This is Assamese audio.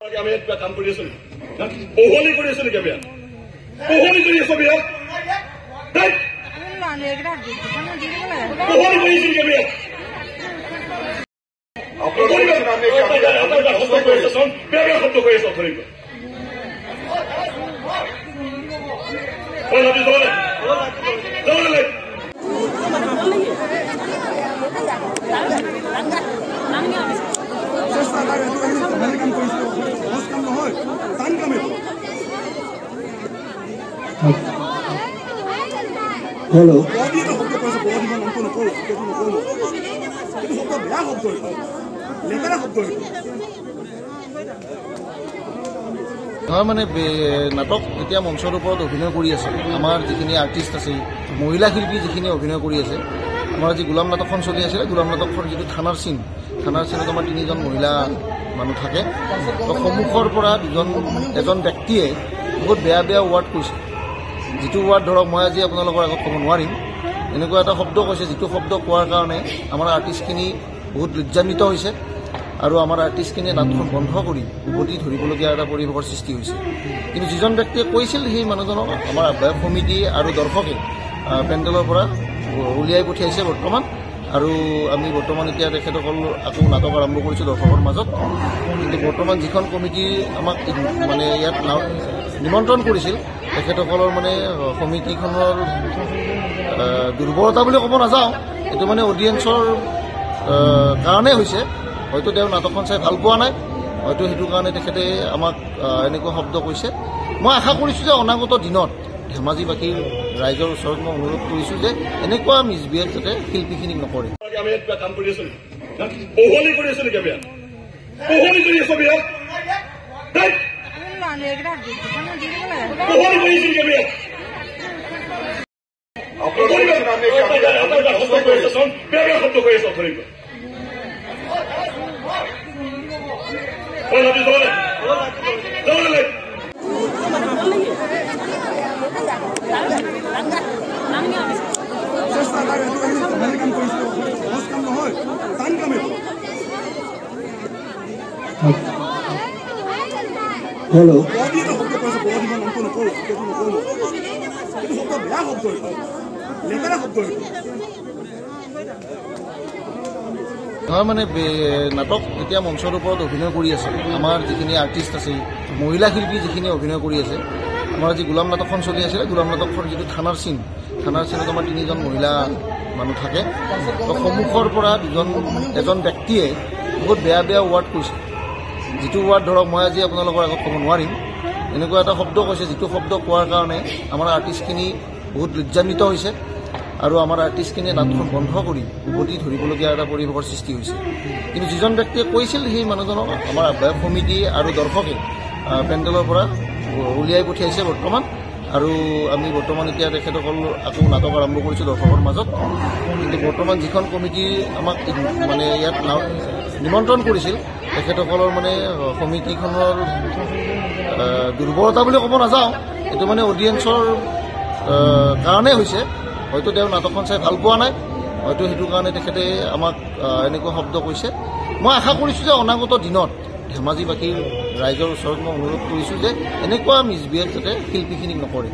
আমি একটা কাম কৰি আছো ওহলি কৰি আছো নেকি বিয়া ওহলি কৰি আছো বিয়া ওহলি কৰি আছো নেকি বিয়া শব্দ কৰি আছো ধৰিব Hello. মানে নাটক এতিয়া মঞ্চৰ ওপৰত অভিনয় কৰি আছে আমাৰ যিখিনি আৰ্টিষ্ট আছে মহিলা শিল্পী যিখিনি অভিনয় কৰি আছে আমাৰ আজি গোলাম নাটকখন চলি আছিলে গোলাম নাটকখন যিটো থানাৰ চিনত আমাৰ 3জন মহিলা মানুহ থাকে তো সন্মুখৰ পৰা এজন ব্যক্তিয়ে বহুত বেয়া ৱাৰ্ড কৈছে যিটো ৱাৰ্ড ধৰক মই আজি আপোনালোকৰ আগত ক'ব নোৱাৰিম এনেকুৱা এটা শব্দ কৈছে যিটো শব্দ কোৱাৰ কাৰণে আমাৰ আৰ্টিষ্টখিনি বহুত লজ্জান্বিত হৈছে আৰু আমাৰ আৰ্টিষ্টখিনিয়ে নাটকখন বন্ধ কৰি উভতি ধৰিবলগীয়া এটা পৰিৱেশৰ সৃষ্টি হৈছে কিন্তু যিজন ব্যক্তিয়ে কৈছিল সেই মানুহজনক আমাৰ আহ্বায়ক সমিতি আৰু দৰ্শকে পেণ্ডেলৰ পৰা উলিয়াই পঠিয়াইছে বৰ্তমান আৰু আমি বৰ্তমান এতিয়া তেখেতসকল আকৌ নাটক আৰম্ভ কৰিছোঁ দৰ্শকৰ মাজত কিন্তু বৰ্তমান যিখন কমিটি আমাক মানে ইয়াত নিমন্ত্ৰণ কৰিছিল তেখেতসকলৰ মানে সমিতিখনৰ দুৰ্বলতা বুলি ক'ব নাযাওঁ এইটো মানে অডিয়েন্সৰ কাৰণে হৈছে হয়তো তেওঁ নাটকখন চাই ভাল পোৱা নাই হয়তো সেইটো কাৰণে তেখেতে আমাক এনেকুৱা শব্দ কৈছে মই আশা কৰিছোঁ যে অনাগত দিনত ধেমাজিবাসীৰ ৰাইজৰ ওচৰত মই অনুৰোধ কৰিছোঁ যে এনেকুৱা মিছবিহেভ যাতে শিল্পীখিনিক নকৰে আমি একটা কাম কৰি আছো ওহলি কৰি আছো নেকি বিয়া ওহলি কৰি আছো বিয়া ওহলি কৰি আছো নেকি বিয়া শব্দ কৰি আছো ধৰিব Hello. মানে নাটক এতিয়া মঞ্চৰ ওপৰত অভিনয় কৰি আছে আমাৰ যিখিনি আৰ্টিষ্ট আছে মহিলা শিল্পী যিখিনি অভিনয় কৰি আছে আমাৰ আজি গোলাম নাটকখন চলি আছিলে গোলাম নাটকখন যিটো থানাৰ চিনত আমাৰ 3জন মহিলা মানুহ থাকে তো সন্মুখৰ পৰা এজন ব্যক্তিয়ে বহুত বেয়া ৱাৰ্ড কৈছে যিটো ৱাৰ্ড ধৰক মই আজি আপোনালোকৰ আগত ক'ব নোৱাৰিম এনেকুৱা এটা শব্দ কৈছে যিটো শব্দ কোৱাৰ কাৰণে আমাৰ আৰ্টিষ্টখিনি বহুত লজ্জান্বিত হৈছে আৰু আমাৰ আৰ্টিষ্টখিনিয়ে নাটকখন বন্ধ কৰি উভতি ধৰিবলগীয়া এটা পৰিৱেশৰ সৃষ্টি হৈছে কিন্তু যিজন ব্যক্তিয়ে কৈছিল সেই মানুহজনক আমাৰ আহ্বায়ক সমিতি আৰু দৰ্শকে পেণ্ডেলৰ পৰা উলিয়াই পঠিয়াইছে বৰ্তমান আৰু আমি বৰ্তমান এতিয়া তেখেতসকল আকৌ নাটক আৰম্ভ কৰিছোঁ দৰ্শকৰ মাজত কিন্তু বৰ্তমান যিখন কমিটি আমাক মানে ইয়াত নিমন্ত্ৰণ কৰিছিল তেখেতসকলৰ মানে সমিতিখনৰ দুৰ্বলতা বুলি ক'ব নাযাওঁ এইটো মানে অডিয়েন্সৰ কাৰণে হৈছে হয়তো তেওঁ নাটকখন চাই ভাল পোৱা নাই হয়তো সেইটো কাৰণে তেখেতে আমাক এনেকুৱা শব্দ কৈছে মই আশা কৰিছোঁ যে অনাগত দিনত ধেমাজিবাসীৰ ৰাইজৰ ওচৰত মই অনুৰোধ কৰিছোঁ যে এনেকুৱা মিছবিহেভ যাতে শিল্পীখিনিক নকৰে